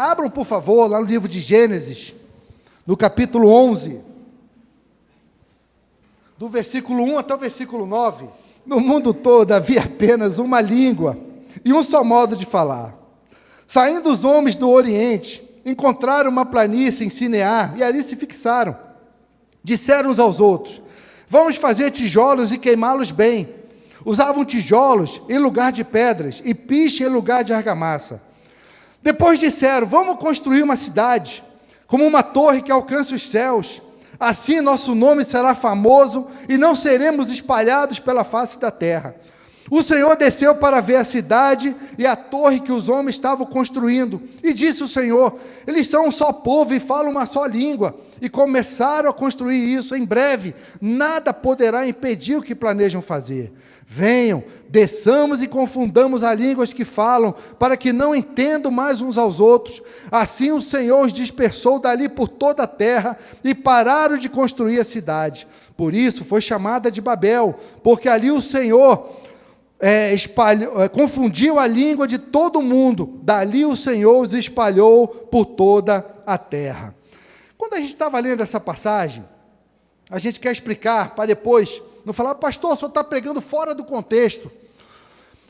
Abram, por favor, lá no livro de Gênesis, no capítulo 11, do versículo 1 até o versículo 9. No mundo todo havia apenas uma língua e um só modo de falar. Saindo os homens do Oriente, encontraram uma planície em Sinear e ali se fixaram. Disseram uns aos outros: vamos fazer tijolos e queimá-los bem. Usavam tijolos em lugar de pedras e piche em lugar de argamassa. Depois disseram: vamos construir uma cidade, como uma torre que alcance os céus. Assim nosso nome será famoso e não seremos espalhados pela face da terra. O Senhor desceu para ver a cidade e a torre que os homens estavam construindo. E disse o Senhor: eles são um só povo e falam uma só língua. E começaram a construir isso. Em breve, nada poderá impedir o que planejam fazer. Venham, desçamos e confundamos as línguas que falam, para que não entendam mais uns aos outros. Assim o Senhor os dispersou dali por toda a terra e pararam de construir a cidade. Por isso foi chamada de Babel, porque ali o Senhor confundiu a língua de todo mundo. Dali o Senhor os espalhou por toda a terra. Quando a gente estava lendo essa passagem, a gente quer explicar para depois não falar: pastor, o senhor está pregando fora do contexto.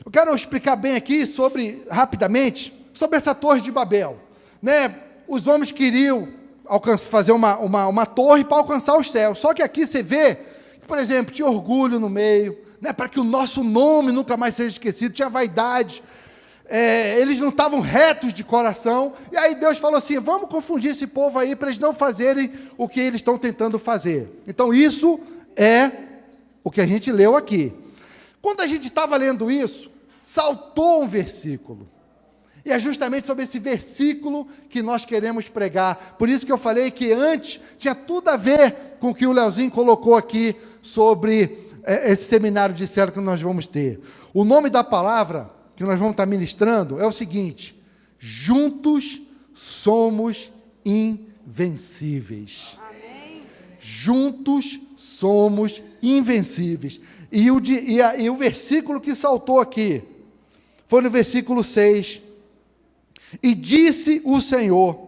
Eu quero explicar bem aqui rapidamente, sobre essa torre de Babel. Os homens queriam fazer uma torre para alcançar os céus. Só que aqui você vê que, por exemplo, tinha orgulho no meio, para que o nosso nome nunca mais seja esquecido, tinha vaidade, eles não estavam retos de coração, e aí Deus falou assim: vamos confundir esse povo aí, para eles não fazerem o que eles estão tentando fazer. Então isso é o que a gente leu aqui. Quando a gente estava lendo isso, saltou um versículo, e é justamente sobre esse versículo que nós queremos pregar. Por isso que eu falei que antes tinha tudo a ver com o que o Leozinho colocou aqui sobre esse seminário de célula que nós vamos ter. O nome da palavra que nós vamos estar ministrando é o seguinte: juntos somos invencíveis. Amém. Juntos somos invencíveis. E o versículo que saltou aqui foi no versículo 6. E disse o Senhor: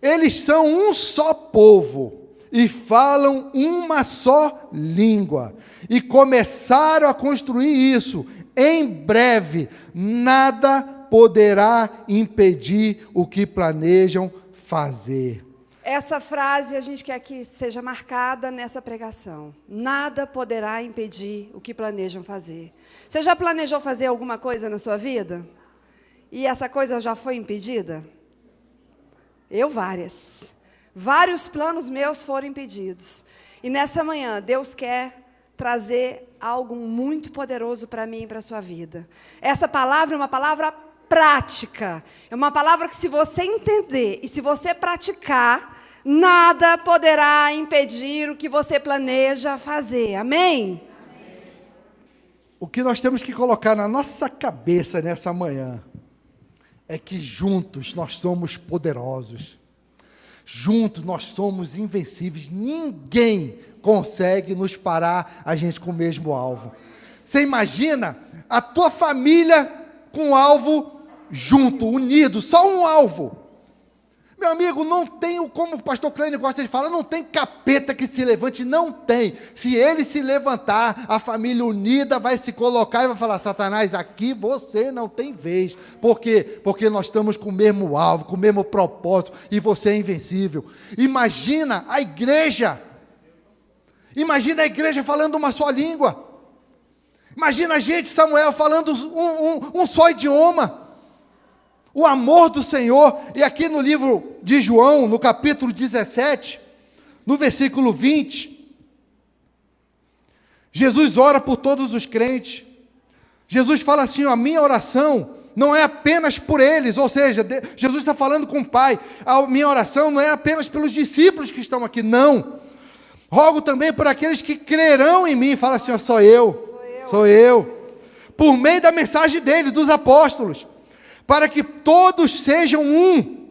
eles são um só povo e falam uma só língua, e começaram a construir isso. Em breve, nada poderá impedir o que planejam fazer. Essa frase a gente quer que seja marcada nessa pregação. Nada poderá impedir o que planejam fazer. Você já planejou fazer alguma coisa na sua vida? E essa coisa já foi impedida? Eu, várias. Vários planos meus foram impedidos. E nessa manhã, Deus quer trazer algo muito poderoso para mim e para a sua vida. Essa palavra é uma palavra prática. É uma palavra que, se você entender e se você praticar, nada poderá impedir o que você planeja fazer. Amém? O que nós temos que colocar na nossa cabeça nessa manhã é que juntos nós somos poderosos. Juntos nós somos invencíveis. Ninguém consegue nos parar, a gente com o mesmo alvo. Você imagina a tua família com um alvo junto, unido, só um alvo. Meu amigo, não tem, como o pastor Clênio gosta de falar, não tem capeta que se levante, não tem. Se ele se levantar, a família unida vai se colocar e vai falar: Satanás, aqui você não tem vez. Por quê? Porque nós estamos com o mesmo alvo, com o mesmo propósito, e você é invencível. Imagina a igreja falando uma só língua. Imagina a gente, Samuel, falando um só idioma. O amor do Senhor. E aqui no livro de João, no capítulo 17, no versículo 20, Jesus ora por todos os crentes. Jesus fala assim: a minha oração não é apenas por eles, ou seja, Jesus está falando com o Pai. A minha oração não é apenas pelos discípulos que estão aqui, não. Rogo também por aqueles que crerão em mim. Fala assim: sou eu. Por meio da mensagem dele, dos apóstolos, para que todos sejam um,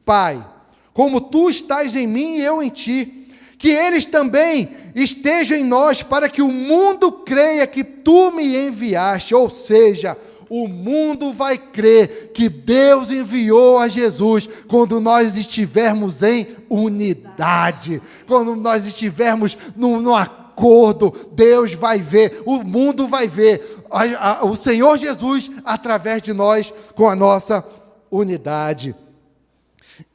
Pai, como tu estás em mim e eu em ti, que eles também estejam em nós, para que o mundo creia que tu me enviaste. Ou seja, O mundo vai crer que Deus enviou a Jesus quando nós estivermos em unidade, quando nós estivermos no acordo. Deus vai ver, o mundo vai ver o Senhor Jesus através de nós com a nossa unidade.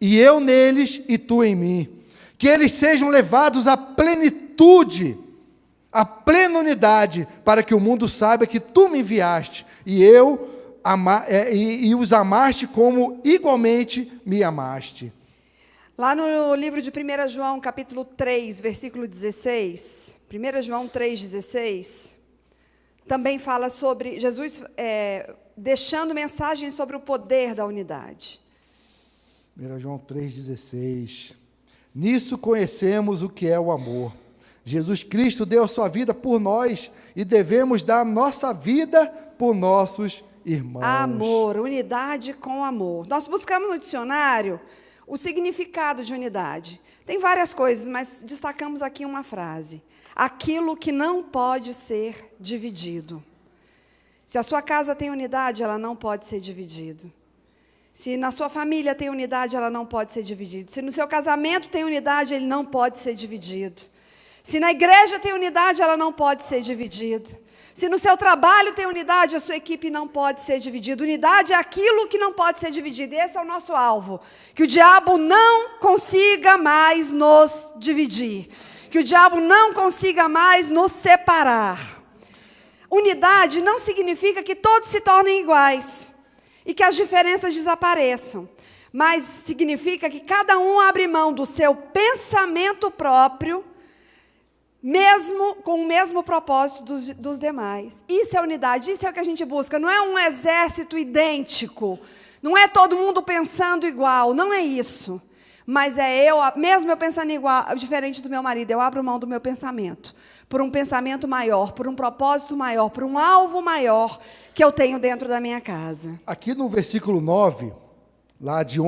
E eu neles e tu em mim, que eles sejam levados à plenitude, à plena unidade, para que o mundo saiba que tu me enviaste e os amaste como igualmente me amaste. Lá no livro de 1 João, capítulo 3, versículo 16, 1 João 3,16, também fala sobre Jesus deixando mensagem sobre o poder da unidade. 1 João 3,16. Nisso conhecemos o que é o amor. Jesus Cristo deu a sua vida por nós e devemos dar nossa vida por nossos irmãos. Amor, unidade com amor. Nós buscamos no dicionário o significado de unidade. Tem várias coisas, mas destacamos aqui uma frase. Aquilo que não pode ser dividido. Se a sua casa tem unidade, ela não pode ser dividida. Se na sua família tem unidade, ela não pode ser dividida. Se no seu casamento tem unidade, ele não pode ser dividido. Se na igreja tem unidade, ela não pode ser dividida. Se no seu trabalho tem unidade, a sua equipe não pode ser dividida. Unidade é aquilo que não pode ser dividido. Esse é o nosso alvo. Que o diabo não consiga mais nos dividir. Que o diabo não consiga mais nos separar. Unidade não significa que todos se tornem iguais e que as diferenças desapareçam, mas significa que cada um abre mão do seu pensamento próprio, mesmo com o mesmo propósito dos demais. Isso é unidade, isso é o que a gente busca. Não é um exército idêntico, não é todo mundo pensando igual, não é isso. Mas mesmo eu pensando igual, diferente do meu marido, eu abro mão do meu pensamento, por um pensamento maior, por um propósito maior, por um alvo maior que eu tenho dentro da minha casa. Aqui no versículo 9, lá de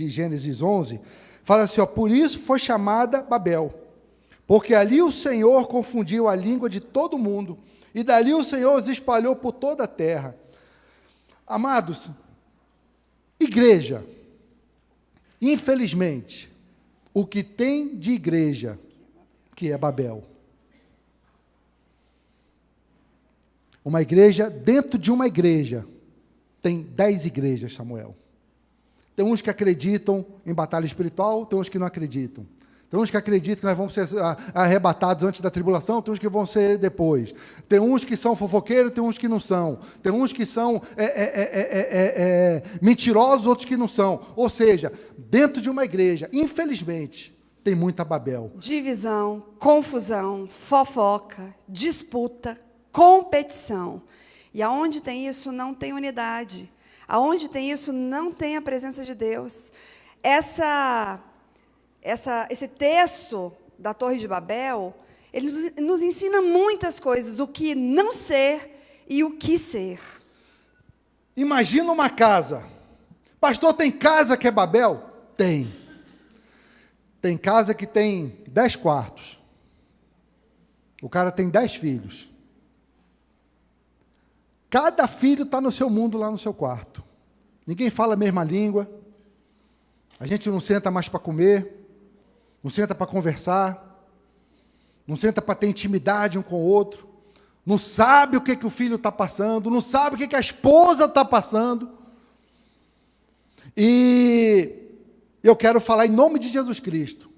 Gênesis 11, fala assim, por isso foi chamada Babel, porque ali o Senhor confundiu a língua de todo mundo, e dali o Senhor os espalhou por toda a terra. Amados, igreja, infelizmente, o que tem de igreja, que é Babel. Uma igreja, dentro de uma igreja, tem 10 igrejas, Samuel. Tem uns que acreditam em batalha espiritual, tem uns que não acreditam. Tem uns que acreditam que nós vamos ser arrebatados antes da tribulação, tem uns que vão ser depois. Tem uns que são fofoqueiros, tem uns que não são. Tem uns que são mentirosos, outros que não são. Ou seja, dentro de uma igreja, infelizmente, tem muita Babel. Divisão, confusão, fofoca, disputa, competição. E aonde tem isso, não tem unidade. Aonde tem isso, não tem a presença de Deus. Esse texto da Torre de Babel, ele nos ensina muitas coisas, o que não ser e o que ser. Imagina uma casa. Pastor, tem casa que é Babel? Tem. Tem casa que tem 10 quartos. O cara tem 10 filhos. Cada filho está no seu mundo lá no seu quarto. Ninguém fala a mesma língua. A gente não senta mais para comer. Não senta para conversar. Não senta para ter intimidade um com o outro. Não sabe o que o filho está passando. Não sabe o que a esposa está passando. E eu quero falar em nome de Jesus Cristo,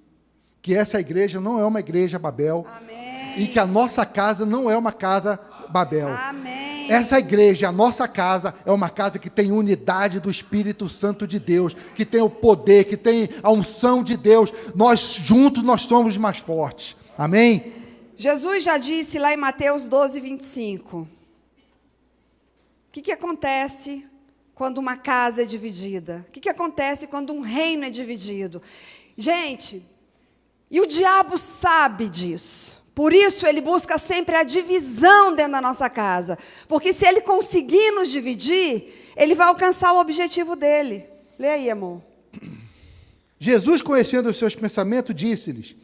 que essa igreja não é uma igreja Babel. Amém. E que a nossa casa não é uma casa Babel. Amém. Essa igreja, a nossa casa, é uma casa que tem unidade do Espírito Santo de Deus, que tem o poder, que tem a unção de Deus. Nós juntos, nós somos mais fortes. Amém? Jesus já disse lá em Mateus 12, 25. O que acontece quando uma casa é dividida? O que acontece quando um reino é dividido? Gente, e o diabo sabe disso. Por isso ele busca sempre a divisão dentro da nossa casa. Porque se ele conseguir nos dividir, ele vai alcançar o objetivo dele. Lê aí, amor. Jesus, conhecendo os seus pensamentos, disse-lhes: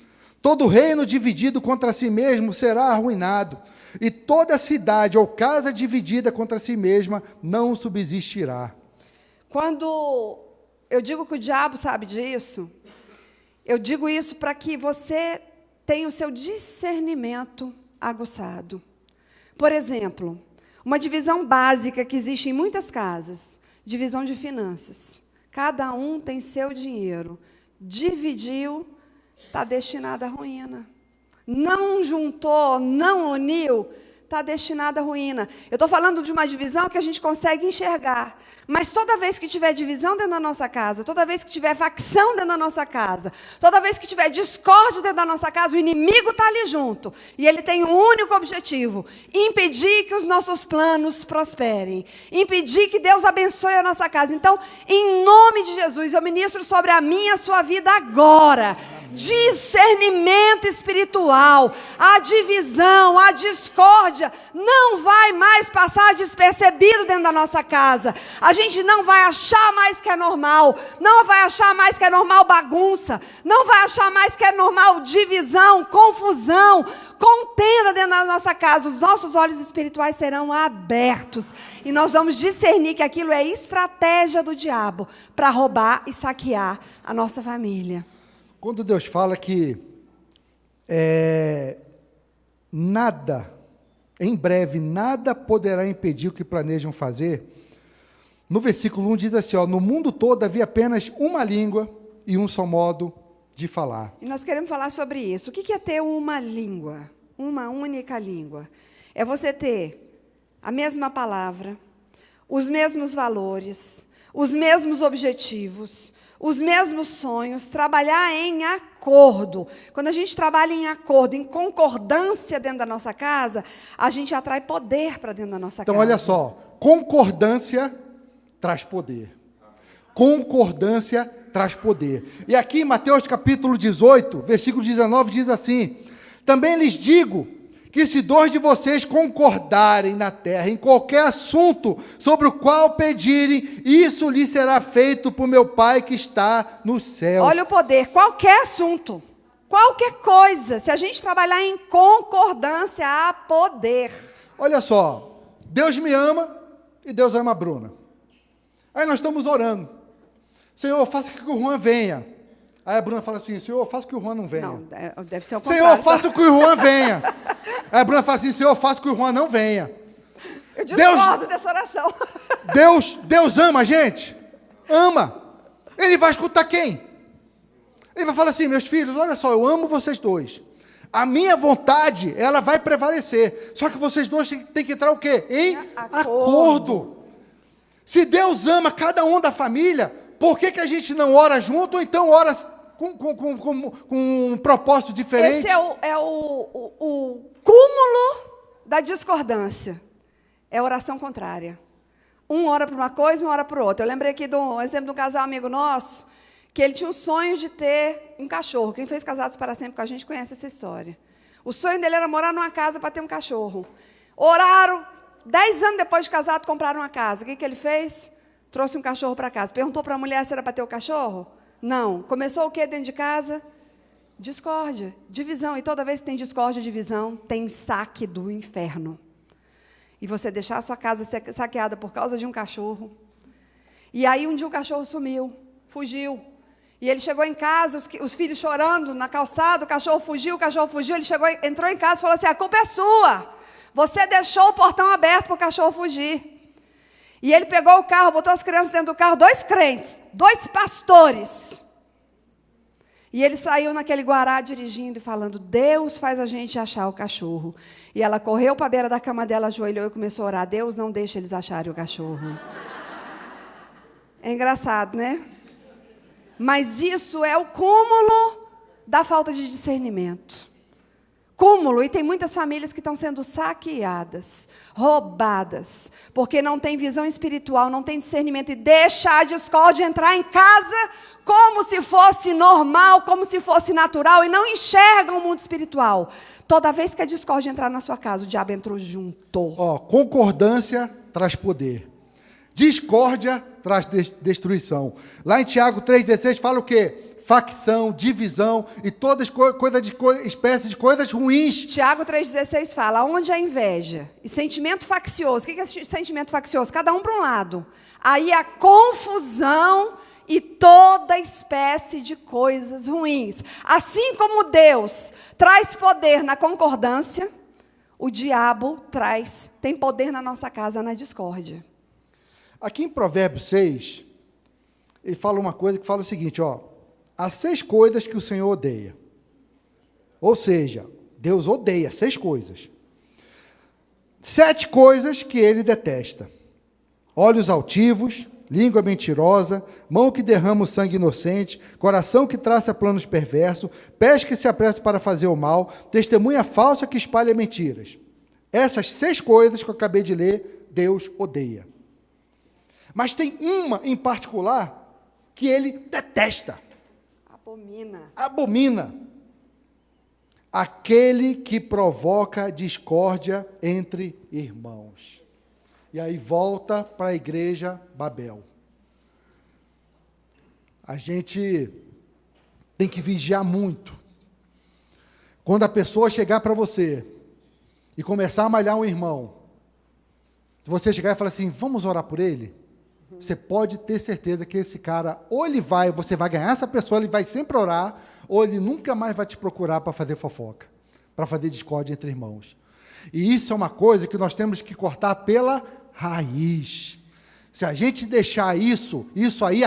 Todo reino dividido contra si mesmo será arruinado, e toda cidade ou casa dividida contra si mesma não subsistirá. Quando eu digo que o diabo sabe disso, eu digo isso para que você tenha o seu discernimento aguçado. Por exemplo, uma divisão básica que existe em muitas casas, divisão de finanças. Cada um tem seu dinheiro. Dividiu, está destinado à ruína. Não juntou, não uniu, está destinado à ruína. Eu estou falando de uma divisão que a gente consegue enxergar. Mas toda vez que tiver divisão dentro da nossa casa, toda vez que tiver facção dentro da nossa casa, toda vez que tiver discórdia dentro da nossa casa, o inimigo está ali junto. E ele tem um único objetivo: impedir que os nossos planos prosperem. Impedir que Deus abençoe a nossa casa. Então, em nome de Jesus, eu ministro sobre a minha e a sua vida agora. Discernimento espiritual. A divisão, a discórdia não vai mais passar despercebido dentro da nossa casa. A gente não vai achar mais que é normal, não vai achar mais que é normal bagunça, não vai achar mais que é normal divisão, confusão, contenda dentro da nossa casa. Os nossos olhos espirituais serão abertos e nós vamos discernir que aquilo é estratégia do diabo para roubar e saquear a nossa família. Quando Deus fala que nada, em breve, nada poderá impedir o que planejam fazer, no versículo 1 diz assim, no mundo todo havia apenas uma língua e um só modo de falar. E nós queremos falar sobre isso. O que é ter uma língua? Uma única língua. É você ter a mesma palavra, os mesmos valores, os mesmos objetivos, os mesmos sonhos, trabalhar em acordo. Quando a gente trabalha em acordo, em concordância dentro da nossa casa, a gente atrai poder para dentro da nossa casa. Então, olha só, concordância traz poder. Concordância traz poder. E aqui em Mateus capítulo 18, versículo 19, diz assim: também lhes digo que se dois de vocês concordarem na terra em qualquer assunto sobre o qual pedirem, isso lhes será feito por meu Pai que está no céu. Olha o poder, qualquer assunto, qualquer coisa, se a gente trabalhar em concordância, há poder. Olha só, Deus me ama e Deus ama a Bruna. Aí nós estamos orando. Senhor, faça que o Juan venha. Aí a Bruna fala assim, Senhor, faça que o Juan não venha. Não, deve ser o contrário. Senhor, faça que o Juan venha. Aí a Bruna fala assim, Senhor, faça que o Juan não venha. Eu discordo dessa oração. Deus ama a gente. Ama. Ele vai escutar quem? Ele vai falar assim, meus filhos, olha só, eu amo vocês dois. A minha vontade, ela vai prevalecer. Só que vocês dois têm que entrar o quê? Em acordo. Se Deus ama cada um da família, por que a gente não ora junto, ou então ora com um propósito diferente? Esse é o cúmulo da discordância. É a oração contrária. Um ora para uma coisa, um ora para outra. Eu lembrei aqui do exemplo de um casal amigo nosso, que ele tinha o sonho de ter um cachorro. Quem fez Casados para Sempre com a gente conhece essa história. O sonho dele era morar numa casa para ter um cachorro. Oraram, 10 anos depois de casado, compraram uma casa. O que ele fez? Trouxe um cachorro para casa. Perguntou para a mulher se era para ter o cachorro? Não. Começou o que dentro de casa? Discórdia, divisão. E toda vez que tem discórdia e divisão, tem saque do inferno. E você deixar a sua casa ser saqueada por causa de um cachorro. E aí um dia o cachorro sumiu, fugiu. E ele chegou em casa, os filhos chorando na calçada, o cachorro fugiu, ele entrou em casa e falou assim, a culpa é sua. Você deixou o portão aberto para o cachorro fugir. E ele pegou o carro, botou as crianças dentro do carro, 2 crentes, 2 pastores. E ele saiu naquele Guará dirigindo e falando, Deus faz a gente achar o cachorro. E ela correu para a beira da cama dela, ajoelhou e começou a orar, Deus não deixa eles acharem o cachorro. É engraçado, né? Mas isso é o cúmulo da falta de discernimento. Cúmulo, e tem muitas famílias que estão sendo saqueadas, roubadas, porque não tem visão espiritual, não tem discernimento, e deixa a discórdia entrar em casa como se fosse normal, como se fosse natural, e não enxergam o mundo espiritual. Toda vez que a discórdia entrar na sua casa, o diabo entrou junto. Concordância traz poder. Discórdia traz destruição. Lá em Tiago 3,16 fala o quê? facção, divisão e todas espécies de coisas ruins. Tiago 3,16 fala, onde há inveja e sentimento faccioso. O que é sentimento faccioso? Cada um para um lado. Aí a confusão e toda espécie de coisas ruins. Assim como Deus traz poder na concordância, o diabo tem poder na nossa casa na discórdia. Aqui em Provérbios 6, ele fala uma coisa que fala o seguinte, ó, há 6 coisas que o Senhor odeia. Ou seja, Deus odeia 6 coisas. 7 coisas que ele detesta. Olhos altivos, língua mentirosa, mão que derrama o sangue inocente, coração que traça planos perversos, pés que se apressam para fazer o mal, testemunha falsa que espalha mentiras. Essas 6 coisas que eu acabei de ler, Deus odeia. Mas tem uma em particular que ele detesta. Abomina. Aquele que provoca discórdia entre irmãos. E aí volta para a igreja Babel. A gente tem que vigiar muito. Quando a pessoa chegar para você e começar a malhar um irmão, se você chegar e falar assim, vamos orar por ele, você pode ter certeza que esse cara, ou você vai ganhar essa pessoa, ele vai sempre orar, ou ele nunca mais vai te procurar para fazer fofoca, para fazer discórdia entre irmãos. E isso é uma coisa que nós temos que cortar pela raiz. Se a gente deixar isso aí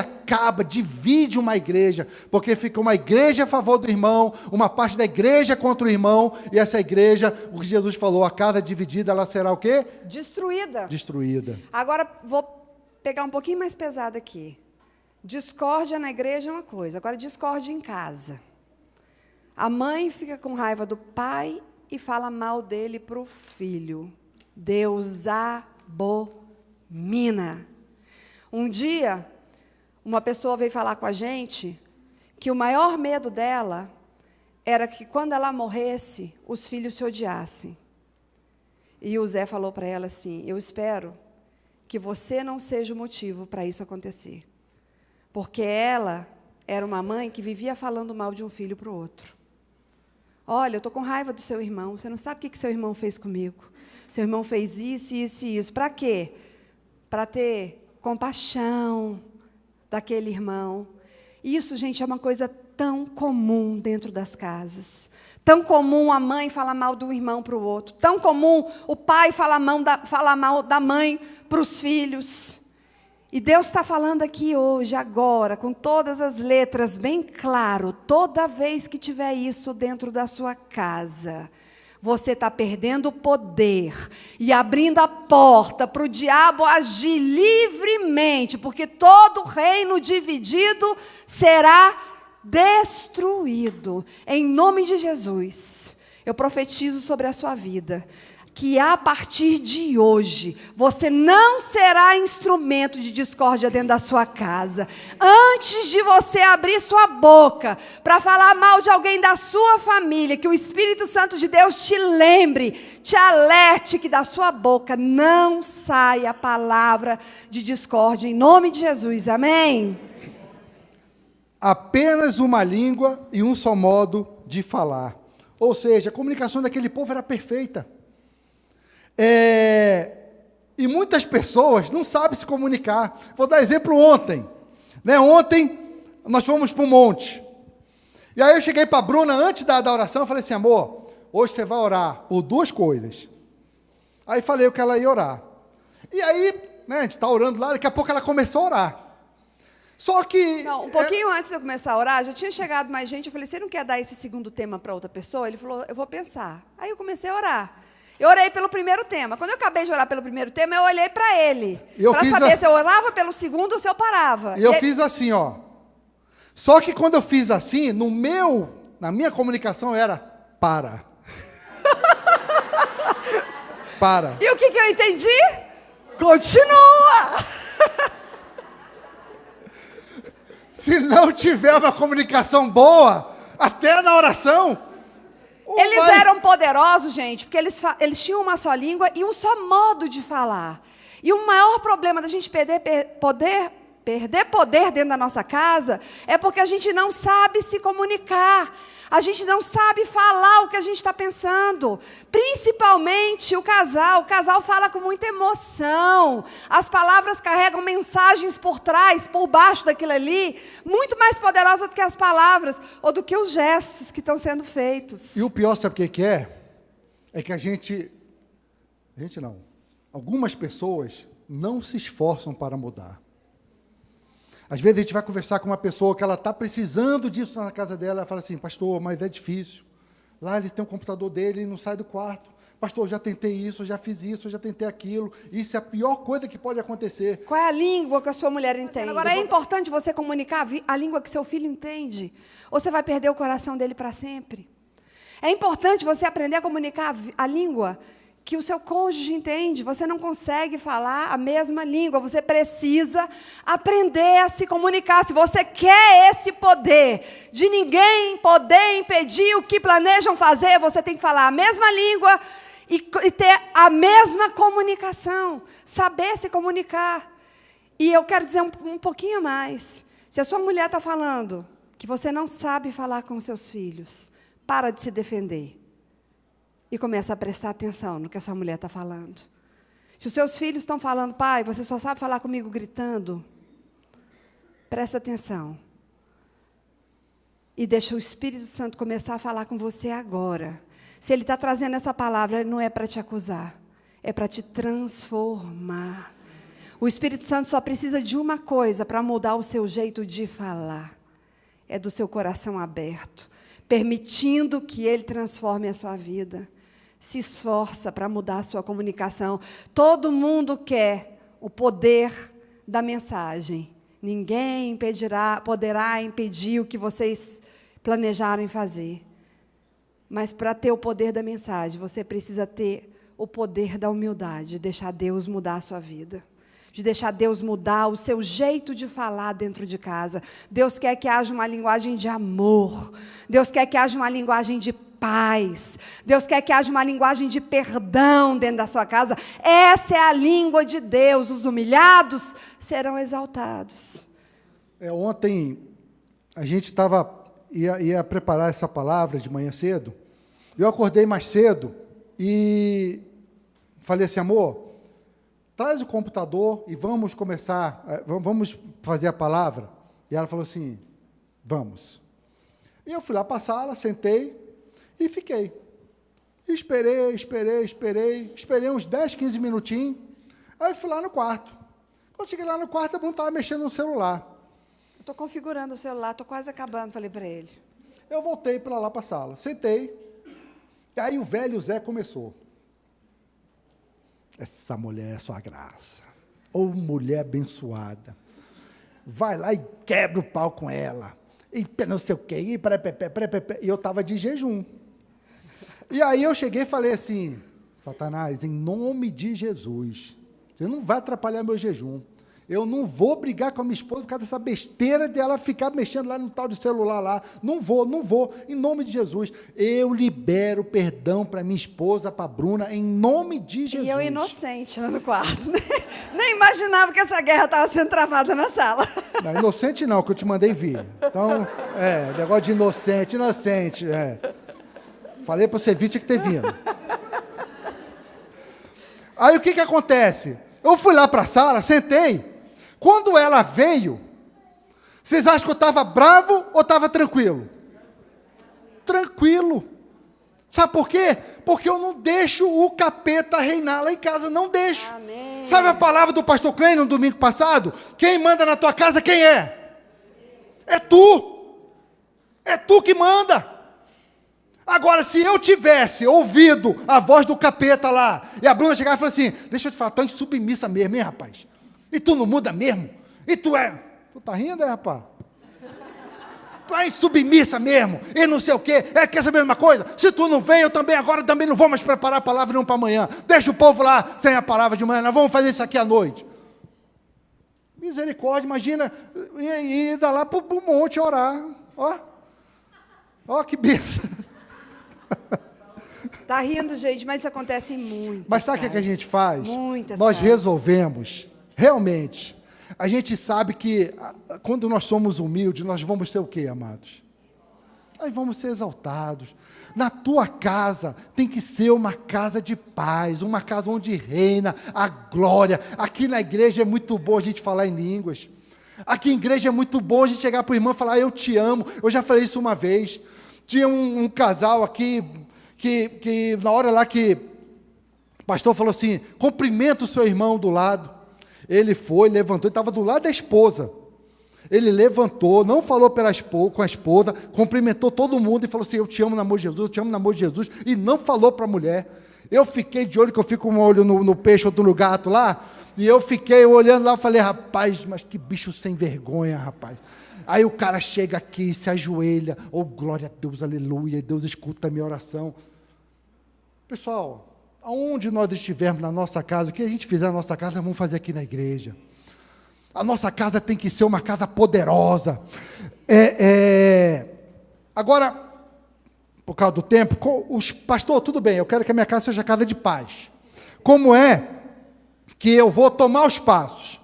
divide uma igreja, porque fica uma igreja a favor do irmão, uma parte da igreja contra o irmão, e essa igreja, o que Jesus falou, a casa dividida, ela será o quê? Destruída. Agora, vou pegar um pouquinho mais pesado aqui. Discórdia na igreja é uma coisa, agora discórdia em casa. A mãe fica com raiva do pai e fala mal dele para o filho. Deus abomina. Um dia, uma pessoa veio falar com a gente que o maior medo dela era que quando ela morresse, os filhos se odiassem. E o Zé falou para ela assim, eu espero que você não seja o motivo para isso acontecer. Porque ela era uma mãe que vivia falando mal de um filho para o outro. Olha, eu estou com raiva do seu irmão, você não sabe o que seu irmão fez comigo. Seu irmão fez isso, isso e isso. Para quê? Para ter compaixão daquele irmão. Isso, gente, é uma coisa tão comum dentro das casas. Tão comum a mãe falar mal do irmão para o outro. Tão comum o pai falar mal da mãe para os filhos. E Deus está falando aqui hoje, agora, com todas as letras bem claro, toda vez que tiver isso dentro da sua casa, você está perdendo o poder e abrindo a porta para o diabo agir livremente, porque todo reino dividido será destruído. Em nome de Jesus, eu profetizo sobre a sua vida, que a partir de hoje, você não será instrumento de discórdia dentro da sua casa. Antes de você abrir sua boca para falar mal de alguém da sua família, que o Espírito Santo de Deus te lembre, te alerte que da sua boca não saia a palavra de discórdia, em nome de Jesus, amém? Apenas uma língua e um só modo de falar. Ou seja, a comunicação daquele povo era perfeita. E muitas pessoas não sabem se comunicar. Vou dar exemplo ontem. Ontem nós fomos para um monte. E aí eu cheguei para a Bruna antes da oração, eu falei assim, amor, hoje você vai orar por 2 coisas. Aí falei o que ela ia orar. E aí, a gente está orando lá, daqui a pouco ela começou a orar. Só que... Não, um pouquinho antes de eu começar a orar, já tinha chegado mais gente, eu falei, você não quer dar esse segundo tema para outra pessoa? Ele falou, eu vou pensar. Aí eu comecei a orar. Eu orei pelo primeiro tema. Quando eu acabei de orar pelo primeiro tema, eu olhei para ele. Para saber se eu orava pelo segundo ou se eu parava. E eu fiz assim, ó. Só que quando eu fiz assim, na minha comunicação era, para. Para. E o que eu entendi? Continua. Se não tiver uma comunicação boa, até na oração... Eles eram poderosos, gente, porque eles tinham uma só língua e um só modo de falar. E o maior problema da gente perder poder perder poder dentro da nossa casa, é porque a gente não sabe se comunicar. A gente não sabe falar o que a gente está pensando. Principalmente o casal. O casal fala com muita emoção. As palavras carregam mensagens por trás, por baixo daquilo ali, muito mais poderosas do que as palavras, ou do que os gestos que estão sendo feitos. E o pior, sabe o que é? É que algumas pessoas não se esforçam para mudar. Às vezes a gente vai conversar com uma pessoa que ela está precisando disso na casa dela, ela fala assim, pastor, mas é difícil. Lá ele tem um computador dele e não sai do quarto. Pastor, já tentei isso, já fiz isso, já tentei aquilo. Isso é a pior coisa que pode acontecer. Qual é a língua que a sua mulher entende? Agora, é importante você comunicar a língua que seu filho entende, ou você vai perder o coração dele para sempre. É importante você aprender a comunicar a língua que o seu cônjuge entende. Você não consegue falar a mesma língua, você precisa aprender a se comunicar. Se você quer esse poder de ninguém poder impedir o que planejam fazer, você tem que falar a mesma língua e ter a mesma comunicação, saber se comunicar. E eu quero dizer um pouquinho mais. Se a sua mulher está falando que você não sabe falar com seus filhos, para de se defender. E começa a prestar atenção no que a sua mulher está falando. Se os seus filhos estão falando, pai, você só sabe falar comigo gritando, presta atenção. E deixa o Espírito Santo começar a falar com você agora. Se ele está trazendo essa palavra, não é para te acusar, é para te transformar. O Espírito Santo só precisa de uma coisa para mudar o seu jeito de falar. É do seu coração aberto, permitindo que ele transforme a sua vida. Se esforça para mudar a sua comunicação. Todo mundo quer o poder da mensagem. Ninguém poderá impedir o que vocês planejaram fazer. Mas para ter o poder da mensagem, você precisa ter o poder da humildade, de deixar Deus mudar a sua vida. De deixar Deus mudar o seu jeito de falar dentro de casa. Deus quer que haja uma linguagem de amor. Deus quer que haja uma linguagem de paz. Deus quer que haja uma linguagem de perdão dentro da sua casa. Essa é a língua de Deus. Os humilhados serão exaltados. Ontem a gente ia preparar essa palavra de manhã cedo. Eu acordei mais cedo e falei assim, amor, traz o computador e vamos fazer a palavra. E ela falou assim, vamos. E eu fui lá para a sala, sentei e fiquei. Esperei uns 10, 15 minutinhos. Aí fui lá no quarto. Quando cheguei lá no quarto, a Bruno estava mexendo no celular. Estou configurando o celular, estou quase acabando, falei para ele. Eu voltei para lá para a sala, sentei. E aí o velho Zé começou. Essa mulher é sua graça. Ou mulher abençoada. Vai lá e quebra o pau com ela. E não sei o quê. E eu estava de jejum. E aí eu cheguei e falei assim, Satanás, em nome de Jesus, você não vai atrapalhar meu jejum. Eu não vou brigar com a minha esposa por causa dessa besteira dela ficar mexendo lá no tal de celular lá. Não vou. Em nome de Jesus. Eu libero perdão para minha esposa, para a Bruna, em nome de Jesus. E eu inocente lá no quarto. Nem imaginava que essa guerra estava sendo travada na sala. Não, inocente não, que eu te mandei vir. Então, negócio de inocente. Falei para você vir, tinha que ter vindo. Aí o que acontece? Eu fui lá para a sala, sentei. Quando ela veio, vocês acham que eu estava bravo ou estava tranquilo? Tranquilo. Sabe por quê? Porque eu não deixo o capeta reinar lá em casa, não deixo. Amém. Sabe a palavra do pastor Klein no domingo passado? Quem manda na tua casa, quem é? É tu. É tu que manda. Agora, se eu tivesse ouvido a voz do capeta lá, e a Bruna chegava e falou assim, deixa eu te falar, tu é submissa mesmo, hein, rapaz? E tu não muda mesmo? E tu tá rindo, rapaz? Tu é submissa mesmo, e não sei o quê, quer saber a mesma coisa? Se tu não vem, eu também agora também não vou mais preparar a palavra não para amanhã. Deixa o povo lá sem a palavra de manhã, nós vamos fazer isso aqui à noite. Misericórdia, imagina, ir lá para o monte orar, ó que bênção. Está rindo, gente, mas isso acontece em muitas Mas sabe o que a gente faz? Muitas Nós casas. resolvemos, realmente. A gente sabe que quando nós somos humildes, nós vamos ser o quê, amados? Nós vamos ser exaltados. Na tua casa tem que ser uma casa de paz, uma casa onde reina a glória. Aqui na igreja é muito bom a gente falar em línguas. Aqui na igreja é muito bom a gente chegar para o irmão e falar, eu te amo. Eu já falei isso uma vez. Tinha um casal aqui, que na hora lá que o pastor falou assim, cumprimenta o seu irmão do lado. Ele foi, levantou, ele estava do lado da esposa. Ele levantou, não falou com a esposa, cumprimentou todo mundo e falou assim, eu te amo no amor de Jesus, eu te amo no amor de Jesus, e não falou para a mulher. Eu fiquei de olho, que eu fico com um olho no peixe, outro no gato lá, e eu fiquei olhando lá, falei, rapaz, mas que bicho sem vergonha, rapaz. Aí o cara chega aqui, se ajoelha, oh, glória a Deus, aleluia, Deus escuta a minha oração. Pessoal, aonde nós estivermos na nossa casa, o que a gente fizer na nossa casa, nós vamos fazer aqui na igreja. A nossa casa tem que ser uma casa poderosa. Agora, por causa do tempo, pastor, tudo bem, eu quero que a minha casa seja casa de paz. Como é que eu vou tomar os passos?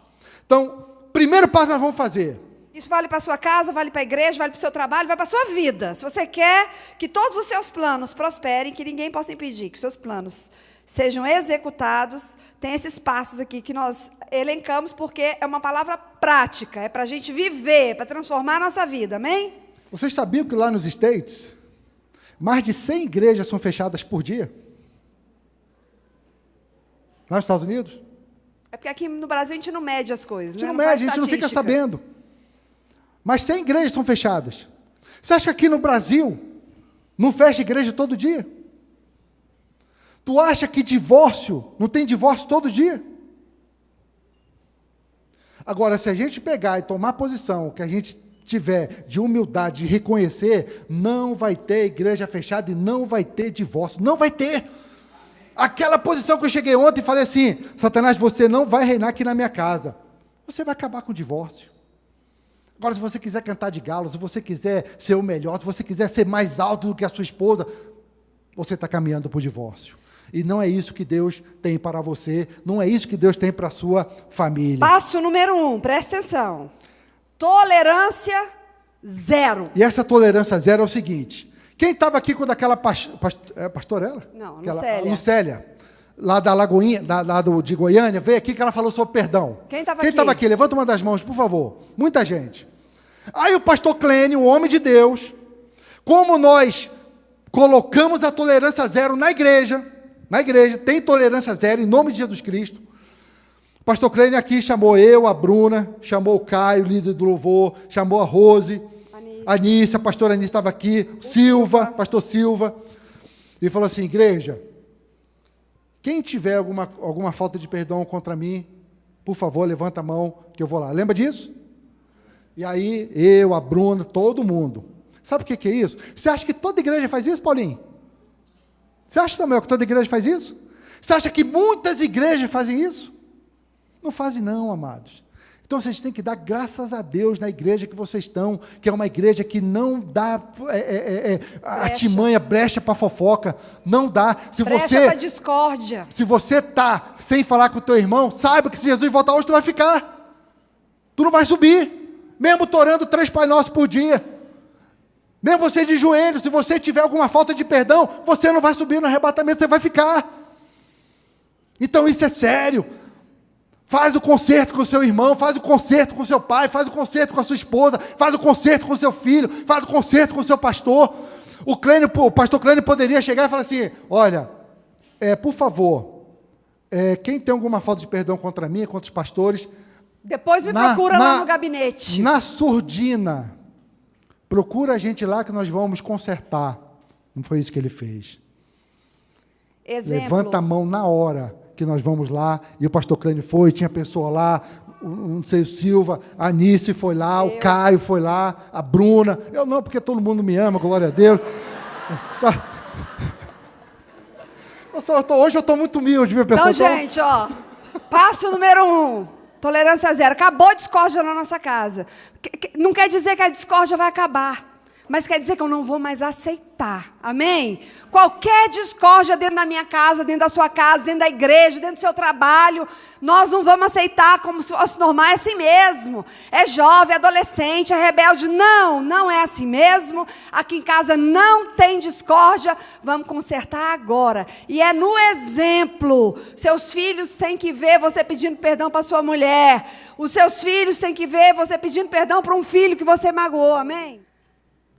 Então, primeiro passo nós vamos fazer. Isso vale para a sua casa, vale para a igreja, vale para o seu trabalho, vale para a sua vida. Se você quer que todos os seus planos prosperem, que ninguém possa impedir que os seus planos sejam executados, tem esses passos aqui que nós elencamos, porque é uma palavra prática, é para a gente viver, para transformar a nossa vida, amém? Vocês sabiam que lá nos States, mais de 100 igrejas são fechadas por dia? Lá nos Estados Unidos? É porque aqui no Brasil a gente não mede as coisas, A gente né? não mede, a gente não fica sabendo. Mas 100 igrejas são fechadas. Você acha que aqui no Brasil não fecha igreja todo dia? Tu acha que divórcio, não tem divórcio todo dia? Agora, se a gente pegar e tomar posição, que a gente tiver de humildade, de reconhecer, não vai ter igreja fechada e não vai ter divórcio, não vai ter. Aquela posição que eu cheguei ontem e falei assim, Satanás, você não vai reinar aqui na minha casa. Você vai acabar com o divórcio. Agora, se você quiser cantar de galo, se você quiser ser o melhor, se você quiser ser mais alto do que a sua esposa, você está caminhando para o divórcio. E não é isso que Deus tem para você, não é isso que Deus tem para a sua família. Passo número 1, presta atenção. Tolerância zero. E essa tolerância zero é o seguinte, quem estava aqui quando aquela pastorela? Não, Lucélia, lá da Lagoinha, de Goiânia, veio aqui que ela falou sobre perdão. Quem estava aqui? Levanta uma das mãos, por favor. Muita gente. Aí o pastor Clênio, o homem de Deus, como nós colocamos a tolerância zero na igreja, tem tolerância zero, em nome de Jesus Cristo. O pastor Clênio aqui chamou eu, a Bruna, chamou o Caio, líder do louvor, chamou a Rose, a Anícia, a pastora Anícia estava aqui, pastor Silva, e falou assim, igreja, quem tiver alguma falta de perdão contra mim, por favor, levanta a mão, que eu vou lá. Lembra disso? E aí, eu, a Bruna, todo mundo. Sabe o que é isso? Você acha que toda igreja faz isso, Paulinho? Você acha, Samuel, que toda igreja faz isso? Você acha que muitas igrejas fazem isso? Não fazem não, amados. Então, vocês têm que dar graças a Deus na igreja que vocês estão, que é uma igreja que não dá artimanha, brecha para fofoca, não dá. Brecha para discórdia. Se você está sem falar com o teu irmão, saiba que se Jesus voltar hoje, tu vai ficar. Tu não vai subir, mesmo orando 3 Pai Nosso por dia. Mesmo você de joelhos, se você tiver alguma falta de perdão, você não vai subir no arrebatamento, você vai ficar. Então isso é sério. Faz o concerto com o seu irmão, faz o concerto com o seu pai, faz o concerto com a sua esposa, faz o concerto com o seu filho, faz o concerto com o seu pastor. O pastor Clênio poderia chegar e falar assim, olha, por favor, quem tem alguma falta de perdão contra mim, contra os pastores, depois me procura lá no gabinete. Na surdina, procura a gente lá que nós vamos consertar. Não foi isso que ele fez. Exemplo. Levanta a mão na hora que nós vamos lá, e o pastor Clênio foi, tinha pessoa lá, não sei, o Silva, a Anice foi lá, o Caio foi lá, a Bruna, eu não, porque todo mundo me ama, glória a Deus. Hoje eu estou muito humilde, viu, pessoal? Então, gente, passo número 1, tolerância zero. Acabou a discórdia na nossa casa. Não quer dizer que a discórdia vai acabar, mas quer dizer que eu não vou mais aceitar. Amém? Qualquer discórdia dentro da minha casa, dentro da sua casa, dentro da igreja, dentro do seu trabalho, nós não vamos aceitar como se fosse normal, é assim mesmo. É jovem, é adolescente, é rebelde. Não, não é assim mesmo. Aqui em casa não tem discórdia, vamos consertar agora. E é no exemplo. Seus filhos têm que ver você pedindo perdão para sua mulher. Os seus filhos têm que ver você pedindo perdão para um filho que você magoou. Amém?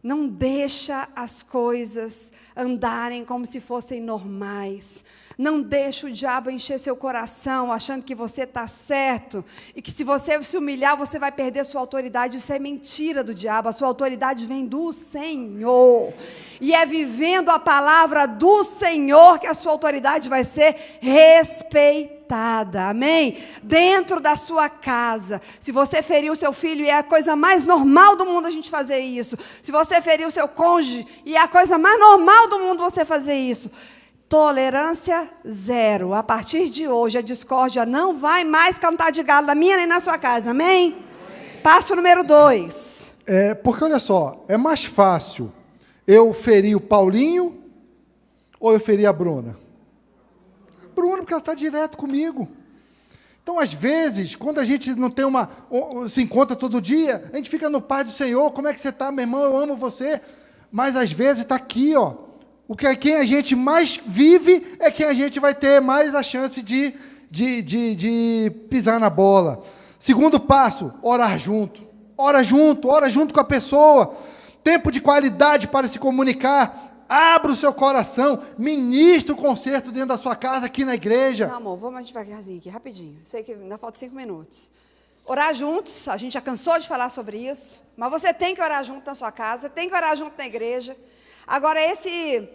Não deixa as coisas andarem como se fossem normais. Não deixa o diabo encher seu coração achando que você está certo e que se você se humilhar você vai perder sua autoridade. Isso é mentira do diabo. A sua autoridade vem do Senhor. E é vivendo a palavra do Senhor que a sua autoridade vai ser respeitada. Amém? Dentro da sua casa. Se você feriu o seu filho, e é a coisa mais normal do mundo a gente fazer isso. Se você feriu o seu cônjuge, e é a coisa mais normal do mundo você fazer isso. Tolerância zero. A partir de hoje, a discórdia não vai mais cantar de galo na minha nem na sua casa. Amém? Passo número 2. Porque olha só, é mais fácil eu ferir o Paulinho ou eu ferir a Bruna? Bruna, porque ela está direto comigo. Então, às vezes, quando a gente não tem se encontra todo dia, a gente fica no paz do Senhor. Como é que você está, meu irmão? Eu amo você. Mas, às vezes, está aqui, ó. Quem a gente mais vive é quem a gente vai ter mais a chance de pisar na bola. Segundo passo, orar junto. Ora junto com a pessoa. Tempo de qualidade para se comunicar. Abra o seu coração, ministre o concerto dentro da sua casa, aqui na igreja. Não, amor, vamos mais devagarzinho aqui, rapidinho. Sei que ainda falta 5 minutos. Orar juntos, a gente já cansou de falar sobre isso, mas você tem que orar junto na sua casa, tem que orar junto na igreja. Agora, esse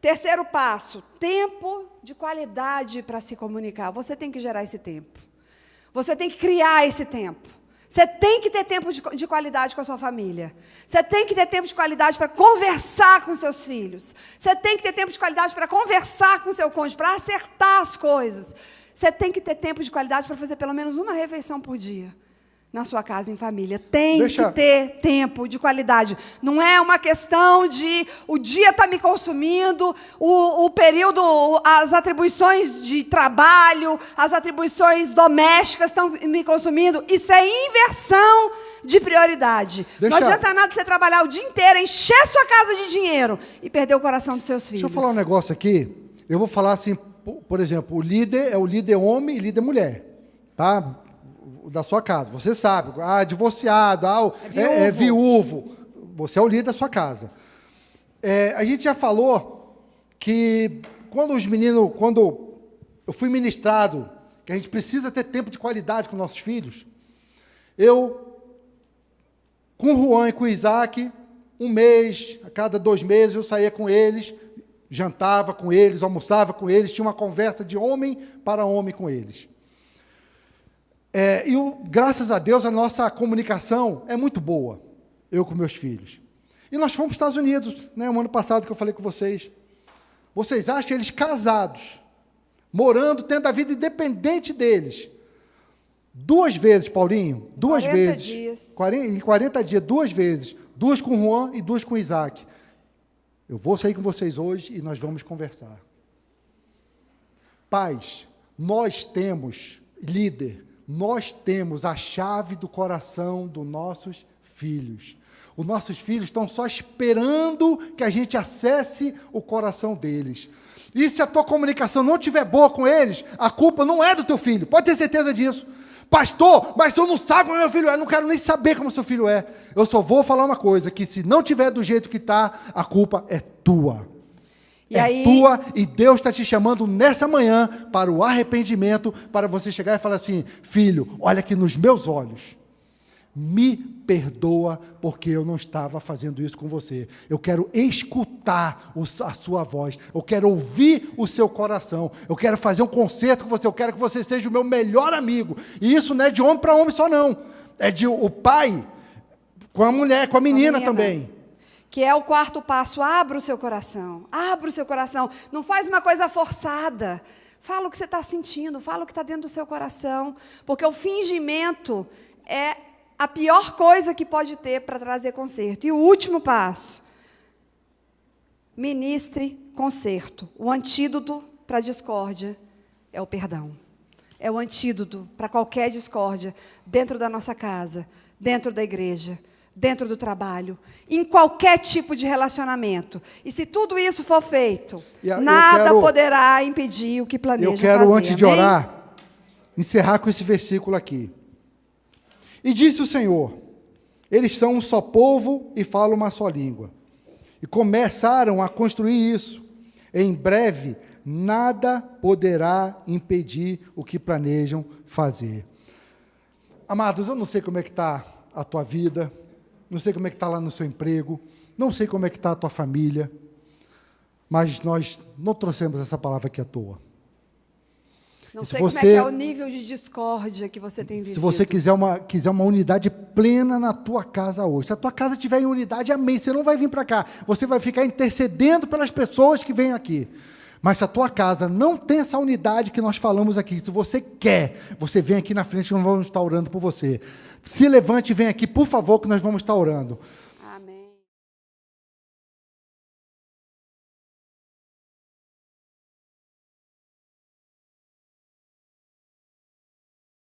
terceiro passo, tempo de qualidade para se comunicar. Você tem que gerar esse tempo. Você tem que criar esse tempo. Você tem que ter tempo de qualidade com a sua família. Você tem que ter tempo de qualidade para conversar com seus filhos. Você tem que ter tempo de qualidade para conversar com o seu cônjuge, para acertar as coisas. Você tem que ter tempo de qualidade para fazer pelo menos uma refeição por dia na sua casa, em família. Tem que ter tempo de qualidade. Não é uma questão de o dia está me consumindo, o período, as atribuições de trabalho, as atribuições domésticas estão me consumindo. Isso é inversão de prioridade. Não adianta nada você trabalhar o dia inteiro, encher sua casa de dinheiro e perder o coração dos seus filhos. Deixa eu falar um negócio aqui. Eu vou falar assim, por exemplo, o líder é o líder homem e líder mulher. Tá? Da sua casa, você sabe, divorciado, é viúvo, você é o líder da sua casa. A gente já falou que quando eu fui ministrado, que a gente precisa ter tempo de qualidade com nossos filhos, com o Juan e com o Isaac, um mês, a cada 2 meses eu saía com eles, jantava com eles, almoçava com eles, tinha uma conversa de homem para homem com eles. Graças a Deus, a nossa comunicação é muito boa, eu com meus filhos. E nós fomos para os Estados Unidos, um ano passado que eu falei com vocês. Vocês acham eles casados, morando, tendo a vida independente deles. 2 vezes, Paulinho, 2 vezes. Dias. Em 40 dias, 2 vezes. 2 com o Juan e 2 com o Isaac. Eu vou sair com vocês hoje e nós vamos conversar. Pais, nós temos líder. Nós temos a chave do coração dos nossos filhos. Os nossos filhos estão só esperando que a gente acesse o coração deles. E se a tua comunicação não estiver boa com eles, a culpa não é do teu filho. Pode ter certeza disso. Pastor, mas eu não sabe como meu filho é. Não quero nem saber como seu filho é. Eu só vou falar uma coisa, que se não tiver do jeito que está, a culpa é tua. Tua, e Deus está te chamando nessa manhã para o arrependimento, para você chegar e falar assim: filho, olha aqui nos meus olhos, me perdoa porque eu não estava fazendo isso com você. Eu quero escutar a sua voz, eu quero ouvir o seu coração, eu quero fazer um concerto com você, eu quero que você seja o meu melhor amigo. E isso não é de homem para homem só não, é de o pai com a mulher, com a menina também. Que é o 4º passo, abra o seu coração. Abra o seu coração. Não faz uma coisa forçada. Fala o que você está sentindo, fala o que está dentro do seu coração. Porque o fingimento é a pior coisa que pode ter para trazer conserto. E o último passo, ministre conserto. O antídoto para a discórdia é o perdão. É o antídoto para qualquer discórdia dentro da nossa casa, dentro da igreja, dentro do trabalho, em qualquer tipo de relacionamento. E se tudo isso for feito, nada poderá impedir o que planejam fazer. Eu quero, antes de orar, encerrar com esse versículo aqui. E disse o Senhor, eles são um só povo e falam uma só língua. E começaram a construir isso. Em breve, nada poderá impedir o que planejam fazer. Amados, eu não sei como é que está a tua vida, não sei como é que está lá no seu emprego, não sei como é que está a tua família, mas nós não trouxemos essa palavra aqui à toa. Não sei como é que é o nível de discórdia que você tem vivido. Se você quiser uma unidade plena na tua casa hoje, se a tua casa tiver em unidade, amém, você não vai vir para cá, você vai ficar intercedendo pelas pessoas que vêm aqui. Mas se a tua casa não tem essa unidade que nós falamos aqui, se você quer, você vem aqui na frente que nós vamos estar orando por você. Se levante e vem aqui, por favor, que nós vamos estar orando.